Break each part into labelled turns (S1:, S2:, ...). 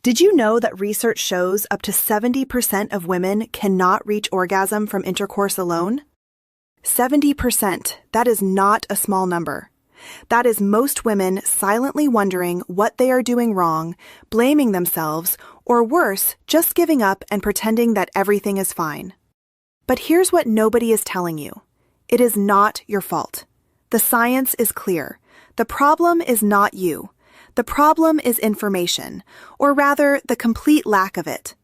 S1: Did you know that research shows up to 70% of women cannot reach orgasm from intercourse alone? 70%, that is not a small number. That is most women silently wondering what they are doing wrong, blaming themselves, or worse, just giving up and pretending that everything is fine. But here's what nobody is telling you. It is not your fault. The science is clear. The problem is not you. The problem is information, or rather, the complete lack of it.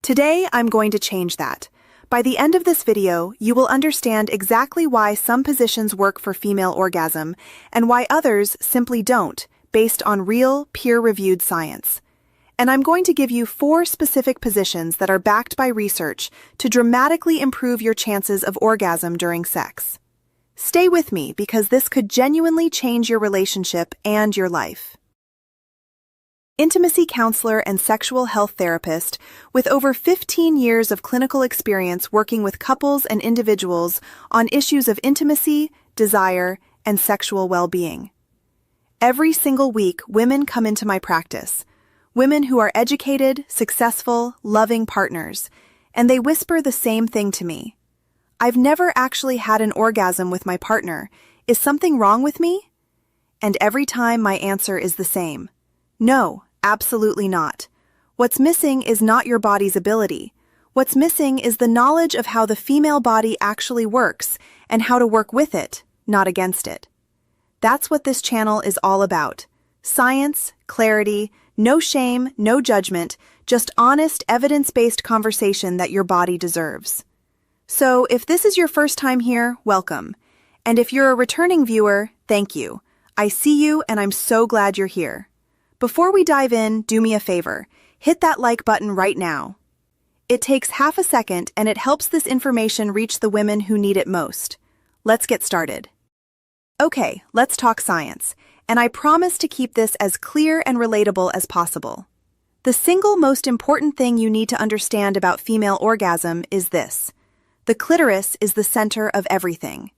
S1: Today, I'm going to change that. By the end of this video, you will understand exactly why some positions work for female orgasm and why others simply don't, based on real, peer-reviewed science. And I'm going to give you 4 specific positions that are backed by research to dramatically improve your chances of orgasm during sex. Stay with me because this could genuinely change your relationship and your life. Intimacy counselor and sexual health therapist with over 15 years of clinical experience working with couples and individuals on issues of intimacy, desire, and sexual well-being. Every single week, women come into my practice, women who are educated, successful, loving partners, and they whisper the same thing to me. I've never actually had an orgasm with my partner. Is something wrong with me? And every time my answer is the same. No. Absolutely not. What's missing is not your body's ability. What's missing is the knowledge of how the female body actually works and how to work with it, not against it. That's what this channel is all about. Science, clarity, no shame, no judgment, just honest, evidence-based conversation that your body deserves. So if this is your first time here, welcome. And if you're a returning viewer, thank you. I see you and I'm so glad you're here. Before we dive in, do me a favor. Hit that like button right now. It takes half a second and it helps this information reach the women who need it most. Let's get started. Okay, let's talk science, and I promise to keep this as clear and relatable as possible. The single most important thing you need to understand about female orgasm is this. The clitoris is the center of everything.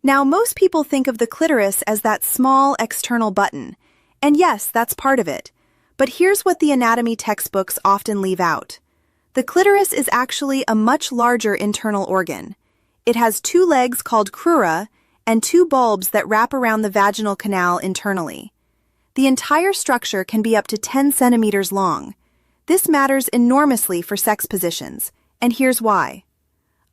S1: Now, most people think of the clitoris as that small external button. And yes, that's part of it. But here's what the anatomy textbooks often leave out. The clitoris is actually a much larger internal organ. It has 2 legs called crura and 2 bulbs that wrap around the vaginal canal internally. The entire structure can be up to 10 centimeters long. This matters enormously for sex positions, and here's why.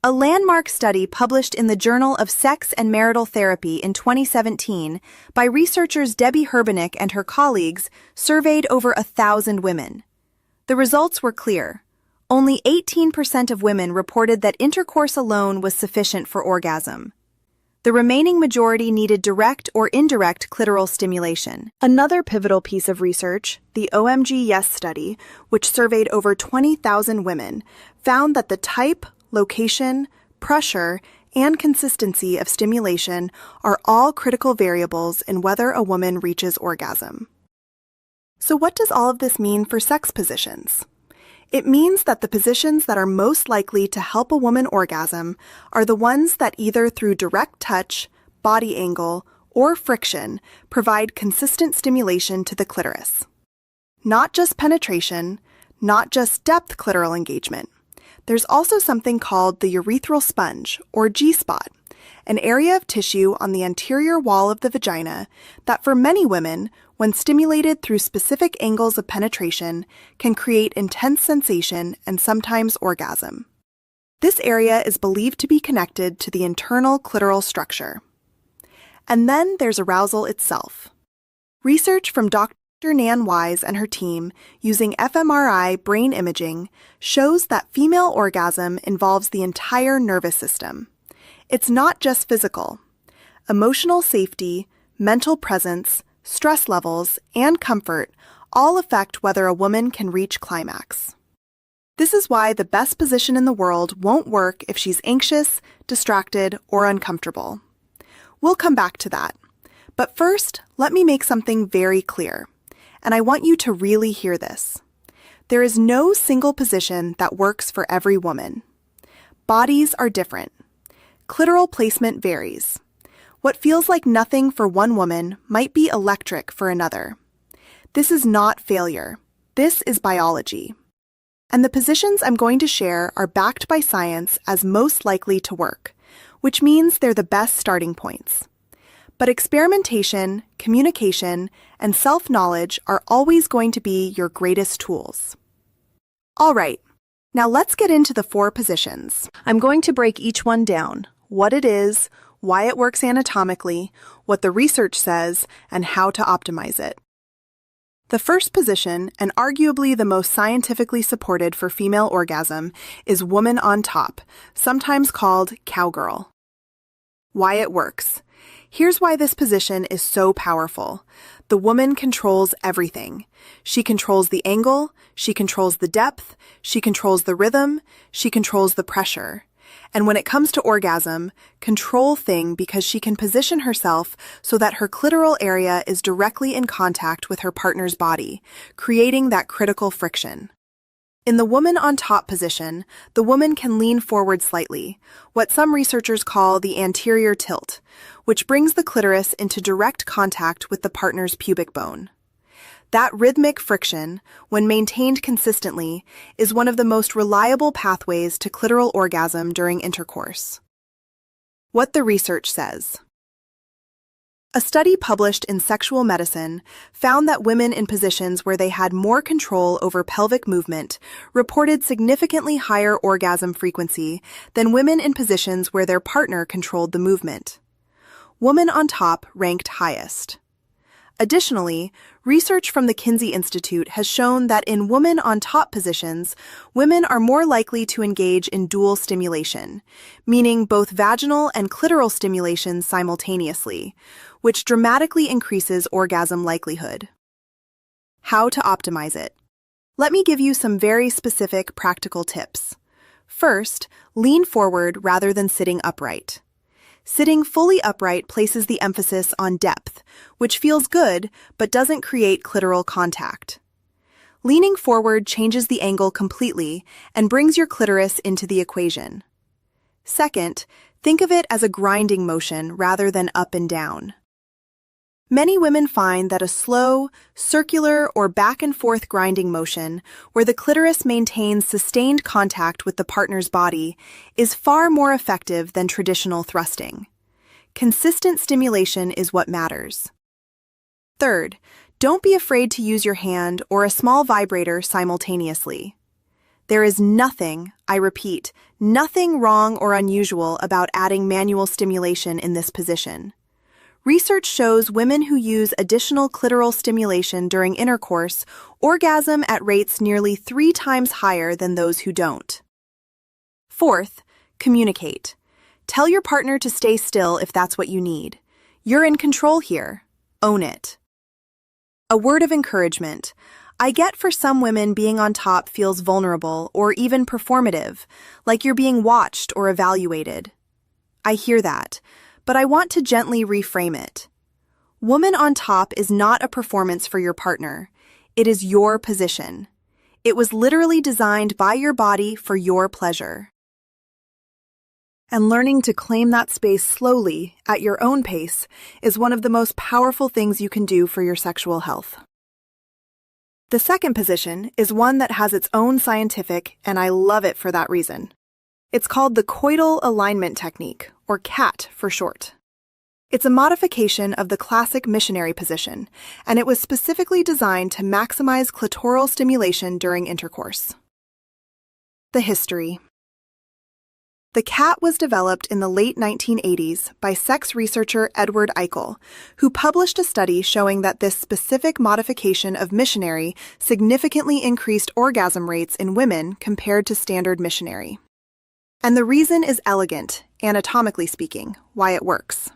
S1: A landmark study published in the Journal of Sex and Marital Therapy in 2017 by researchers Debbie Herbenick and her colleagues surveyed over 1,000 women. The results were clear. Only 18% of women reported that intercourse alone was sufficient for orgasm. The remaining majority needed direct or indirect clitoral stimulation. Another pivotal piece of research, the OMG Yes study, which surveyed over 20,000 women, found that the type, location, pressure, and consistency of stimulation are all critical variables in whether a woman reaches orgasm. So what does all of this mean for sex positions? It means that the positions that are most likely to help a woman orgasm are the ones that either through direct touch, body angle, or friction provide consistent stimulation to the clitoris. Not just penetration, not just depth clitoral engagement. There's also something called the urethral sponge, or G-spot, an area of tissue on the anterior wall of the vagina that for many women, when stimulated through specific angles of penetration, can create intense sensation and sometimes orgasm. This area is believed to be connected to the internal clitoral structure. And then there's arousal itself. Research from Dr. Nan Wise and her team, using fMRI brain imaging, shows that female orgasm involves the entire nervous system. It's not just physical. Emotional safety, mental presence, stress levels, and comfort all affect whether a woman can reach climax. This is why the best position in the world won't work if she's anxious, distracted, or uncomfortable. We'll come back to that. But first, let me make something very clear. And I want you to really hear this. There is no single position that works for every woman. Bodies are different. Clitoral placement varies. What feels like nothing for one woman might be electric for another. This is not failure. This is biology. And the positions I'm going to share are backed by science as most likely to work, which means they're the best starting points. But experimentation, communication, and self-knowledge are always going to be your greatest tools. All right, now let's get into the 4 positions. I'm going to break each one down, what it is, why it works anatomically, what the research says, and how to optimize it. The first position, and arguably the most scientifically supported for female orgasm, is woman on top, sometimes called cowgirl. Why it works. Here's why this position is so powerful. The woman controls everything. She controls the angle, she controls the depth, she controls the rhythm, she controls the pressure. And when it comes to orgasm, control thing because she can position herself so that her clitoral area is directly in contact with her partner's body, creating that critical friction. In the woman on top position, the woman can lean forward slightly, what some researchers call the anterior tilt, which brings the clitoris into direct contact with the partner's pubic bone. That rhythmic friction, when maintained consistently, is one of the most reliable pathways to clitoral orgasm during intercourse. What the research says. A study published in Sexual Medicine found that women in positions where they had more control over pelvic movement reported significantly higher orgasm frequency than women in positions where their partner controlled the movement. Woman on top ranked highest. Additionally, research from the Kinsey Institute has shown that in woman on top positions, women are more likely to engage in dual stimulation, meaning both vaginal and clitoral stimulation simultaneously, which dramatically increases orgasm likelihood. How to optimize it. Let me give you some very specific practical tips. First, lean forward rather than sitting upright. Sitting fully upright places the emphasis on depth, which feels good but doesn't create clitoral contact. Leaning forward changes the angle completely and brings your clitoris into the equation. Second, think of it as a grinding motion rather than up and down. Many women find that a slow, circular, or back-and-forth grinding motion, where the clitoris maintains sustained contact with the partner's body, is far more effective than traditional thrusting. Consistent stimulation is what matters. Third, don't be afraid to use your hand or a small vibrator simultaneously. There is nothing, I repeat, nothing wrong or unusual about adding manual stimulation in this position. Research shows women who use additional clitoral stimulation during intercourse orgasm at rates nearly 3 times higher than those who don't. Fourth, communicate. Tell your partner to stay still if that's what you need. You're in control here. Own it. A word of encouragement. I get for some women being on top feels vulnerable or even performative, like you're being watched or evaluated. I hear that. But I want to gently reframe it. Woman on top is not a performance for your partner. It is your position. It was literally designed by your body for your pleasure. And learning to claim that space slowly, at your own pace, is one of the most powerful things you can do for your sexual health. The second position is one that has its own scientific, and I love it for that reason. It's called the coital alignment technique, or CAT for short. It's a modification of the classic missionary position, and it was specifically designed to maximize clitoral stimulation during intercourse. The history. The CAT was developed in the late 1980s by sex researcher Edward Eichel, who published a study showing that this specific modification of missionary significantly increased orgasm rates in women compared to standard missionary. And the reason is elegant, anatomically speaking, why it works.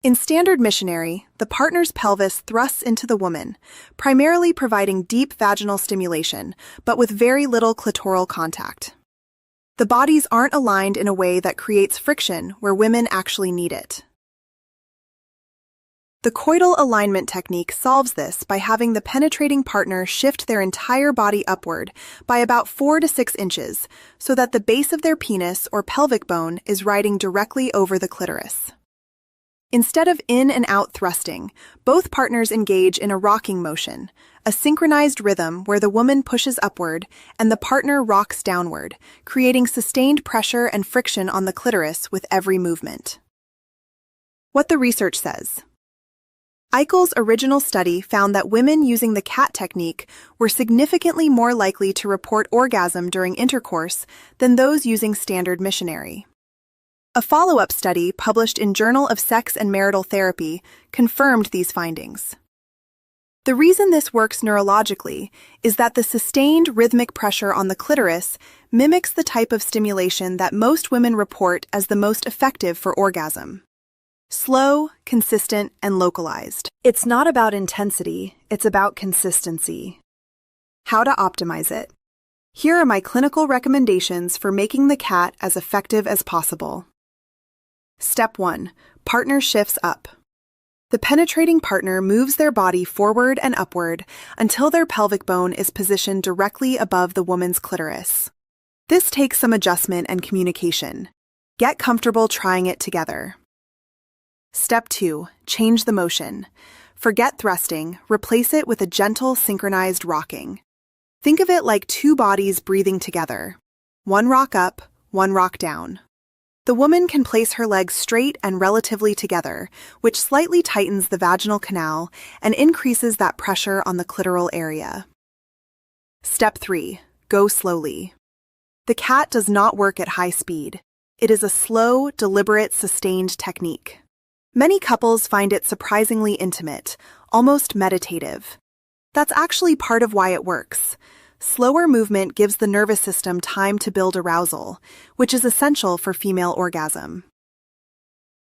S1: In standard missionary, the partner's pelvis thrusts into the woman, primarily providing deep vaginal stimulation, but with very little clitoral contact. The bodies aren't aligned in a way that creates friction where women actually need it. The coital alignment technique solves this by having the penetrating partner shift their entire body upward by about 4 to 6 inches so that the base of their penis or pelvic bone is riding directly over the clitoris. Instead of in and out thrusting, both partners engage in a rocking motion, a synchronized rhythm where the woman pushes upward and the partner rocks downward, creating sustained pressure and friction on the clitoris with every movement. What the research says. Eichel's original study found that women using the cat technique were significantly more likely to report orgasm during intercourse than those using standard missionary. A follow-up study published in Journal of Sex and Marital Therapy confirmed these findings. The reason this works neurologically is that the sustained rhythmic pressure on the clitoris mimics the type of stimulation that most women report as the most effective for orgasm. Slow, consistent, and localized. It's not about intensity, it's about consistency. How to optimize it. Here are my clinical recommendations for making the cat as effective as possible. Step 1. Partner shifts up. The penetrating partner moves their body forward and upward until their pelvic bone is positioned directly above the woman's clitoris. This takes some adjustment and communication. Get comfortable trying it together. Step 2. Change the motion. Forget thrusting, replace it with a gentle synchronized rocking. Think of it like two bodies breathing together. One rock up, one rock down. The woman can place her legs straight and relatively together, which slightly tightens the vaginal canal and increases that pressure on the clitoral area. Step 3. Go slowly. The cat does not work at high speed. It is a slow, deliberate, sustained technique. Many couples find it surprisingly intimate, almost meditative. That's actually part of why it works. Slower movement gives the nervous system time to build arousal, which is essential for female orgasm.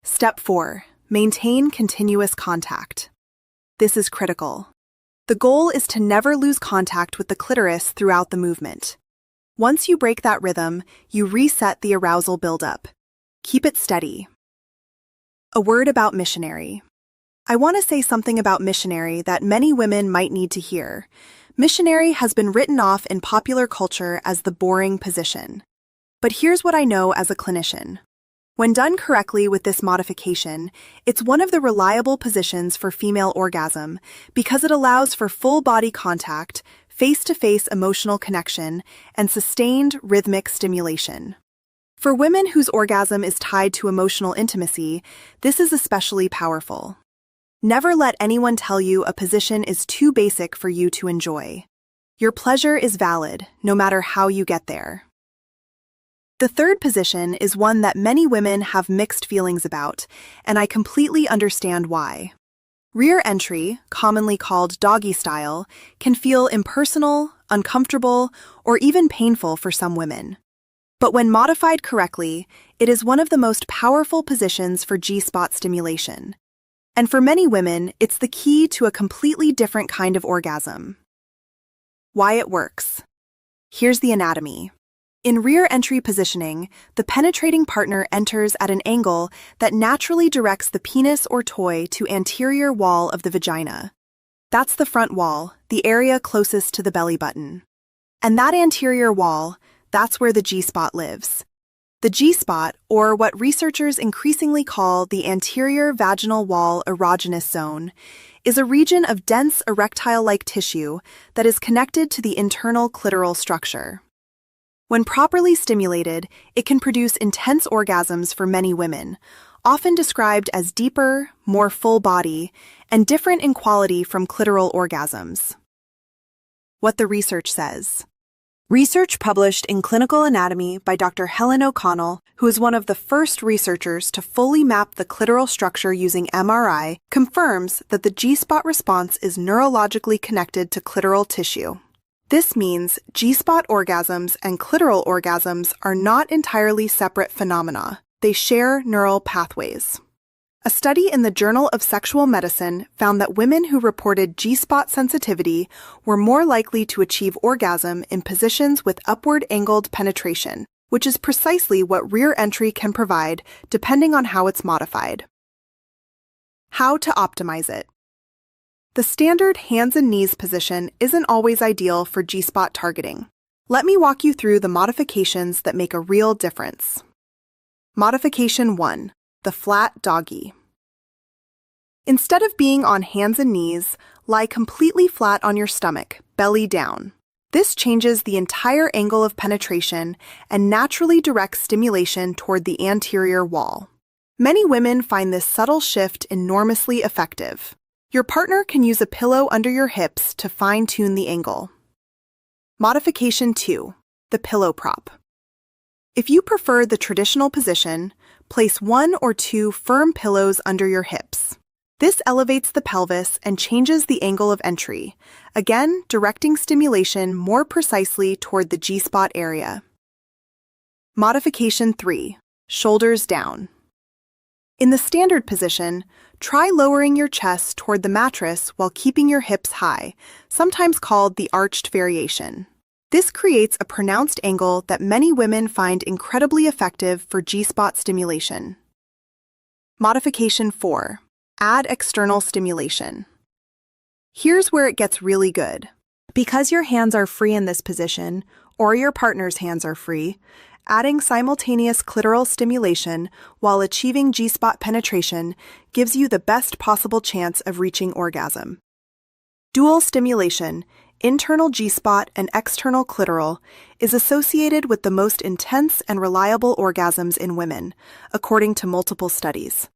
S1: Step 4. Maintain continuous contact. This is critical. The goal is to never lose contact with the clitoris throughout the movement. Once you break that rhythm, you reset the arousal buildup. Keep it steady. A word about missionary. I want to say something about missionary that many women might need to hear. Missionary has been written off in popular culture as the boring position. But here's what I know as a clinician. When done correctly with this modification, it's one of the reliable positions for female orgasm because it allows for full body contact, face-to-face emotional connection, and sustained rhythmic stimulation. For women whose orgasm is tied to emotional intimacy, this is especially powerful. Never let anyone tell you a position is too basic for you to enjoy. Your pleasure is valid, no matter how you get there. The third position is one that many women have mixed feelings about, and I completely understand why. Rear entry, commonly called doggy style, can feel impersonal, uncomfortable, or even painful for some women. But when modified correctly, it is one of the most powerful positions for G-spot stimulation. And for many women, it's the key to a completely different kind of orgasm. Why it works. Here's the anatomy. In rear entry positioning, the penetrating partner enters at an angle that naturally directs the penis or toy to anterior wall of the vagina. That's the front wall, the area closest to the belly button. And that anterior wall, that's where the G-spot lives. The G-spot, or what researchers increasingly call the anterior vaginal wall erogenous zone, is a region of dense erectile-like tissue that is connected to the internal clitoral structure. When properly stimulated, it can produce intense orgasms for many women, often described as deeper, more full body, and different in quality from clitoral orgasms. What the research says. Research published in Clinical Anatomy by Dr. Helen O'Connell, who is one of the first researchers to fully map the clitoral structure using MRI, confirms that the G-spot response is neurologically connected to clitoral tissue. This means G-spot orgasms and clitoral orgasms are not entirely separate phenomena. They share neural pathways. A study in the Journal of Sexual Medicine found that women who reported G-spot sensitivity were more likely to achieve orgasm in positions with upward-angled penetration, which is precisely what rear entry can provide depending on how it's modified. How to optimize it. The standard hands and knees position isn't always ideal for G-spot targeting. Let me walk you through the modifications that make a real difference. Modification 1. The flat doggy. Instead of being on hands and knees, lie completely flat on your stomach, belly down. This changes the entire angle of penetration and naturally directs stimulation toward the anterior wall. Many women find this subtle shift enormously effective. Your partner can use a pillow under your hips to fine-tune the angle. Modification 2. The pillow prop. If you prefer the traditional position, place 1 or 2 firm pillows under your hips. This elevates the pelvis and changes the angle of entry, again directing stimulation more precisely toward the G-spot area. Modification 3. Shoulders down. In the standard position, try lowering your chest toward the mattress while keeping your hips high, sometimes called the arched variation. This creates a pronounced angle that many women find incredibly effective for G-spot stimulation. Modification 4. Add external stimulation. Here's where it gets really good. Because your hands are free in this position, or your partner's hands are free, adding simultaneous clitoral stimulation while achieving G-spot penetration gives you the best possible chance of reaching orgasm. Dual stimulation, internal G-spot and external clitoral, is associated with the most intense and reliable orgasms in women, according to multiple studies.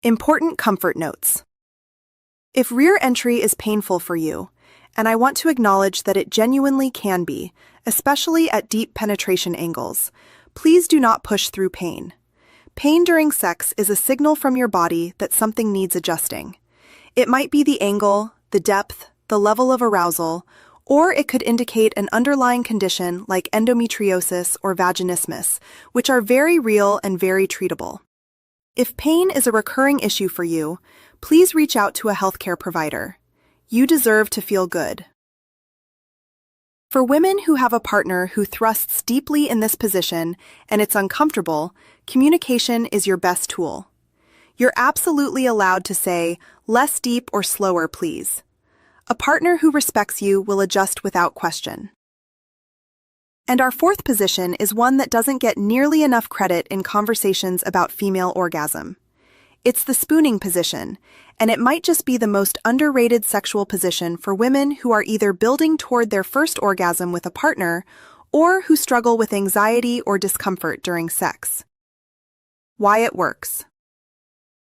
S1: Important comfort notes. If rear entry is painful for you, and I want to acknowledge that it genuinely can be, especially at deep penetration angles, please do not push through pain. Pain during sex is a signal from your body that something needs adjusting. It might be the angle, the depth, the level of arousal, or it could indicate an underlying condition like endometriosis or vaginismus, which are very real and very treatable. If pain is a recurring issue for you, please reach out to a healthcare provider. You deserve to feel good. For women who have a partner who thrusts deeply in this position and it's uncomfortable, communication is your best tool. You're absolutely allowed to say, "Less deep or slower, please." A partner who respects you will adjust without question. And our fourth position is one that doesn't get nearly enough credit in conversations about female orgasm. It's the spooning position, and it might just be the most underrated sexual position for women who are either building toward their first orgasm with a partner or who struggle with anxiety or discomfort during sex. Why it works.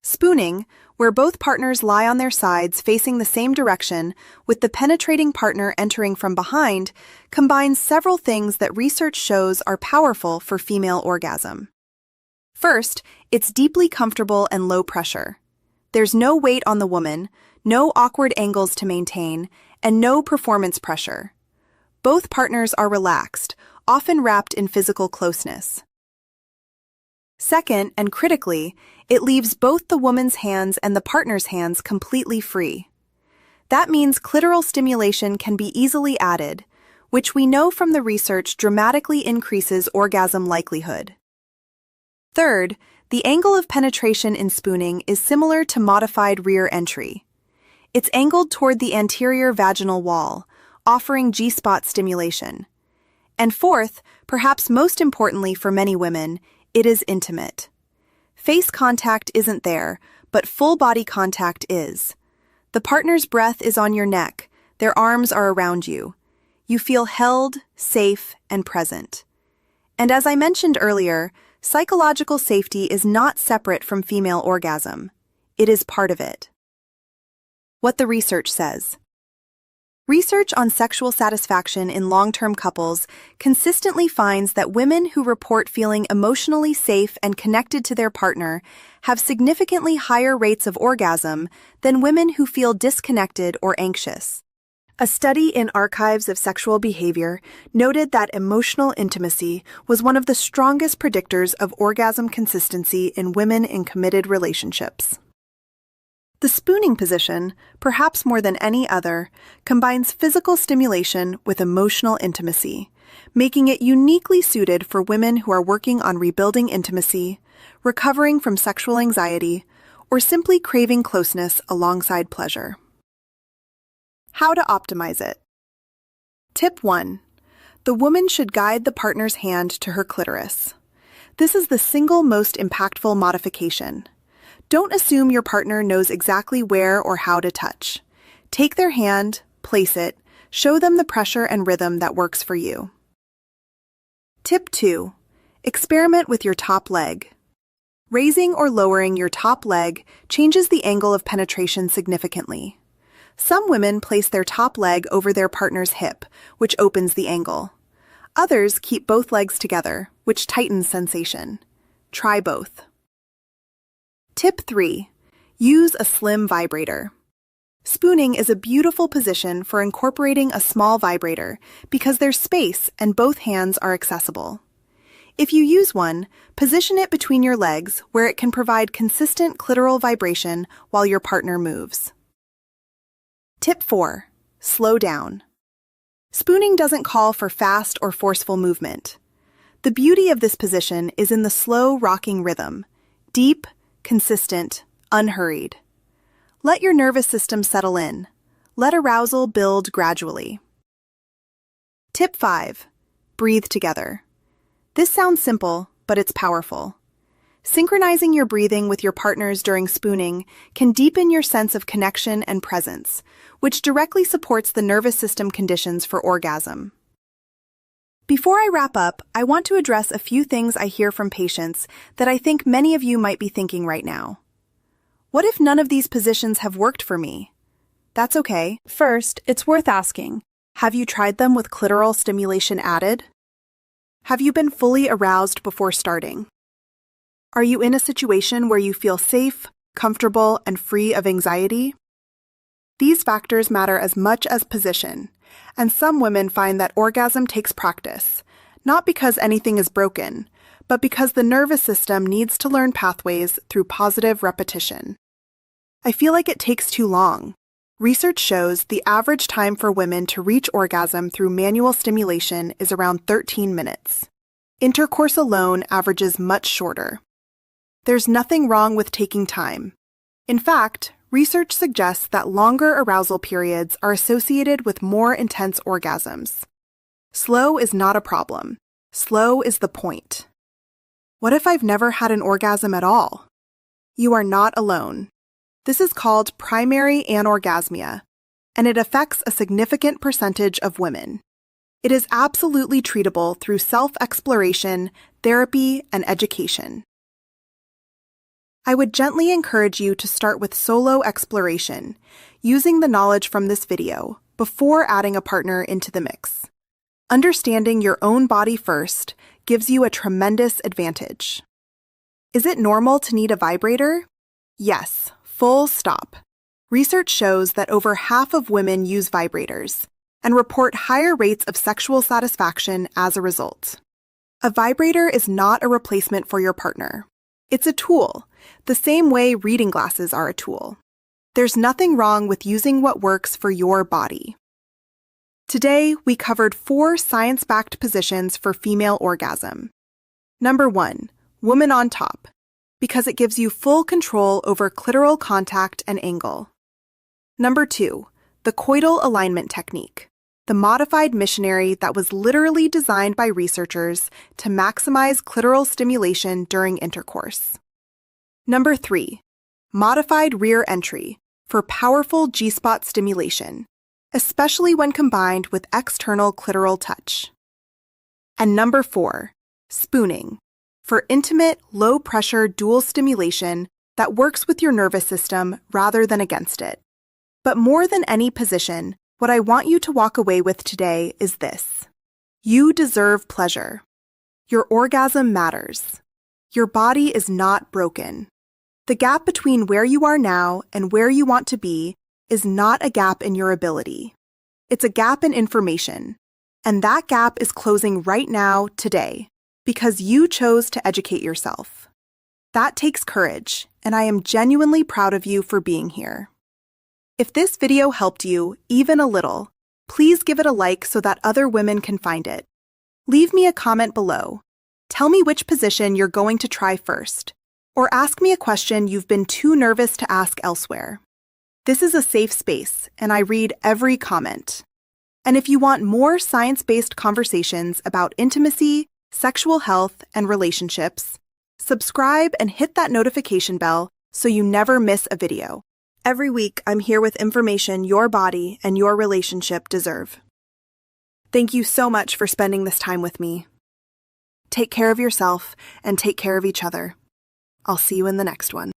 S1: Spooning, where both partners lie on their sides facing the same direction, with the penetrating partner entering from behind, combines several things that research shows are powerful for female orgasm. First, it's deeply comfortable and low pressure. There's no weight on the woman, no awkward angles to maintain, and no performance pressure. Both partners are relaxed, often wrapped in physical closeness. Second, and critically, it leaves both the woman's hands and the partner's hands completely free. That means clitoral stimulation can be easily added, which we know from the research dramatically increases orgasm likelihood. Third, the angle of penetration in spooning is similar to modified rear entry. It's angled toward the anterior vaginal wall, offering G-spot stimulation. And fourth, perhaps most importantly for many women, it is intimate. Face contact isn't there, but full body contact is. The partner's breath is on your neck, their arms are around you. You feel held, safe, and present. And as I mentioned earlier, psychological safety is not separate from female orgasm. It is part of it. What the research says. Research on sexual satisfaction in long-term couples consistently finds that women who report feeling emotionally safe and connected to their partner have significantly higher rates of orgasm than women who feel disconnected or anxious. A study in Archives of Sexual Behavior noted that emotional intimacy was one of the strongest predictors of orgasm consistency in women in committed relationships. The spooning position, perhaps more than any other, combines physical stimulation with emotional intimacy, making it uniquely suited for women who are working on rebuilding intimacy, recovering from sexual anxiety, or simply craving closeness alongside pleasure. How to optimize it. Tip 1. The woman should guide the partner's hand to her clitoris. This is the single most impactful modification. Don't assume your partner knows exactly where or how to touch. Take their hand, place it, show them the pressure and rhythm that works for you. Tip 2. Experiment with your top leg. Raising or lowering your top leg changes the angle of penetration significantly. Some women place their top leg over their partner's hip, which opens the angle. Others keep both legs together, which tightens sensation. Try both. Tip 3. Use a slim vibrator. Spooning is a beautiful position for incorporating a small vibrator because there's space and both hands are accessible. If you use one, position it between your legs where it can provide consistent clitoral vibration while your partner moves. Tip 4. Slow down. Spooning doesn't call for fast or forceful movement. The beauty of this position is in the slow rocking rhythm, deep, consistent, unhurried. Let your nervous system settle in. Let arousal build gradually. Tip 5. Breathe together. This sounds simple, but it's powerful. Synchronizing your breathing with your partners during spooning can deepen your sense of connection and presence, which directly supports the nervous system conditions for orgasm. Before I wrap up, I want to address a few things I hear from patients that I think many of you might be thinking right now. What if none of these positions have worked for me? That's okay. First, it's worth asking, have you tried them with clitoral stimulation added? Have you been fully aroused before starting? Are you in a situation where you feel safe, comfortable, and free of anxiety? These factors matter as much as position, and some women find that orgasm takes practice, not because anything is broken, but because the nervous system needs to learn pathways through positive repetition. I feel like it takes too long. Research shows the average time for women to reach orgasm through manual stimulation is around 13 minutes. Intercourse alone averages much shorter. There's nothing wrong with taking time. In fact, research suggests that longer arousal periods are associated with more intense orgasms. Slow is not a problem. Slow is the point. What if I've never had an orgasm at all? You are not alone. This is called primary anorgasmia, and it affects a significant percentage of women. It is absolutely treatable through self-exploration, therapy, and education. I would gently encourage you to start with solo exploration, using the knowledge from this video before adding a partner into the mix. Understanding your own body first gives you a tremendous advantage. Is it normal to need a vibrator? Yes. Full stop. Research shows that over half of women use vibrators and report higher rates of sexual satisfaction as a result. A vibrator is not a replacement for your partner. It's a tool, the same way reading glasses are a tool. There's nothing wrong with using what works for your body. Today, we covered 4 science-backed positions for female orgasm. Number 1, woman on top, because it gives you full control over clitoral contact and angle. Number 2, the coital alignment technique, the modified missionary that was literally designed by researchers to maximize clitoral stimulation during intercourse. Number 3, modified rear entry for powerful G-spot stimulation, especially when combined with external clitoral touch. And number 4, spooning, for intimate, low-pressure dual stimulation that works with your nervous system rather than against it. But more than any position, what I want you to walk away with today is this. You deserve pleasure. Your orgasm matters. Your body is not broken. The gap between where you are now and where you want to be is not a gap in your ability. It's a gap in information. And that gap is closing right now, today, because you chose to educate yourself. That takes courage, and I am genuinely proud of you for being here. If this video helped you, even a little, please give it a like so that other women can find it. Leave me a comment below. Tell me which position you're going to try first, or ask me a question you've been too nervous to ask elsewhere. This is a safe space, and I read every comment. And if you want more science-based conversations about intimacy, sexual health, and relationships, subscribe and hit that notification bell so you never miss a video. Every week, I'm here with information your body and your relationship deserve. Thank you so much for spending this time with me. Take care of yourself and take care of each other. I'll see you in the next one.